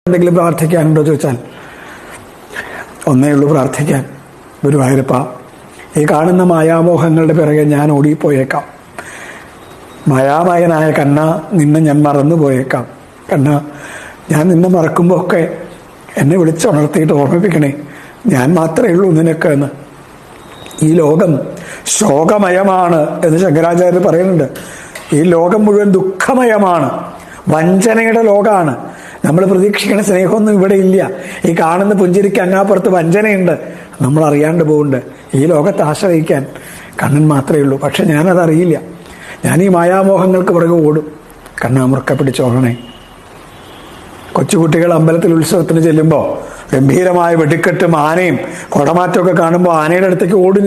എന്തെങ്കിലും പ്രാർത്ഥിക്കാനുണ്ടോ ചോദിച്ചാൽ ഒന്നേ ഉള്ളൂ പ്രാർത്ഥിക്കാൻ. ഗുരുവായൂരപ്പ, ഈ കാണുന്ന മായാമോഹങ്ങളുടെ പിറകെ ഞാൻ ഓടിപ്പോയേക്കാം. മായാമയനായ കണ്ണ, നിന്നെ ഞാൻ മറന്നുപോയേക്കാം. കണ്ണ, ഞാൻ നിന്നെ മറക്കുമ്പോൾ ഒക്കെ എന്നെ വിളിച്ചുണർത്തിയിട്ട് ഓർമ്മിപ്പിക്കണേ, ഞാൻ മാത്രമേ ഉള്ളൂ നിനക്ക് എന്ന്. ഈ ലോകം ശോകമയമാണ് എന്ന് ശങ്കരാചാര്യർ പറയുന്നുണ്ട്. ഈ ലോകം മുഴുവൻ ദുഃഖമയമാണ്, വഞ്ചനയുടെ ലോകമാണ്. നമ്മൾ പ്രതീക്ഷിക്കുന്ന സ്നേഹമൊന്നും ഇവിടെ ഇല്ല. ഈ കാണുന്ന പുഞ്ചിരിക്ക് അങ്ങാപ്പുറത്ത് വഞ്ചനയുണ്ട്, നമ്മൾ അറിയാണ്ട് പോകുന്നുണ്ട്. ഈ ലോകത്തെ ആശ്രയിക്കാൻ കണ്ണൻ മാത്രമേ ഉള്ളൂ. പക്ഷെ ഞാനതറിയില്ല. ഞാൻ ഈ മായാമോഹങ്ങൾക്ക് പുറകെ ഓടും. കണ്ണാ, മുറുക്കെ പിടിച്ചോളണേ. കൊച്ചുകുട്ടികൾ അമ്പലത്തിൽ ഉത്സവത്തിന് ചെല്ലുമ്പോൾ ഗംഭീരമായ വെടിക്കെട്ടും ആനയും കുടമാറ്റമൊക്കെ കാണുമ്പോൾ ആനയുടെ അടുത്തേക്ക് ഓടും.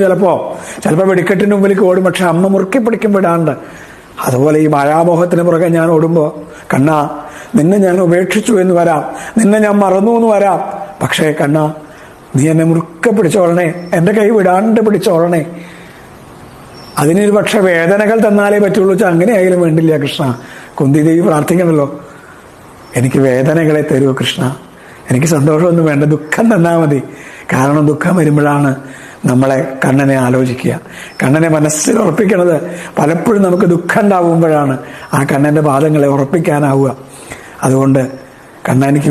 ചിലപ്പോൾ വെടിക്കെട്ടിന് മുമ്പിലേക്ക് ഓടും. പക്ഷെ അമ്മ മുറുക്കി പിടിക്കും വിടാണ്ട്. അതുപോലെ ഈ മായാമോഹത്തിന് പുറകെ ഞാൻ ഓടുമ്പോൾ, കണ്ണാ, നിന്നെ ഞാൻ ഉപേക്ഷിച്ചു എന്ന് വരാം, നിന്നെ ഞാൻ മറന്നു എന്ന് വരാം. പക്ഷേ കണ്ണാ, നീ എന്നെ മുറുക്കെ പിടിച്ചോളണേ, എൻ്റെ കൈ വിടാണ്ട് പിടിച്ചോളണേ. അതിനൊരു പക്ഷെ വേദനകൾ തന്നാലേ പറ്റുള്ളൂ. അങ്ങനെയായാലും വേണ്ടില്ല കൃഷ്ണ. കുന്തിദേവി പ്രാർത്ഥിക്കണല്ലോ, എനിക്ക് വേദനകളെ തരൂ കൃഷ്ണ, എനിക്ക് സന്തോഷമൊന്നും വേണ്ട, ദുഃഖം തന്നാൽ മതി. കാരണം ദുഃഖം വരുമ്പോഴാണ് നമ്മളെ കണ്ണനെ ആലോചിക്കുക. കണ്ണനെ മനസ്സിൽ ഉറപ്പിക്കണത് പലപ്പോഴും നമുക്ക് ദുഃഖം ഉണ്ടാവുമ്പോഴാണ് ആ കണ്ണൻ്റെ പാദങ്ങളെ ഉറപ്പിക്കാനാവുക. അതുകൊണ്ട് കണ്ണ, എനിക്ക്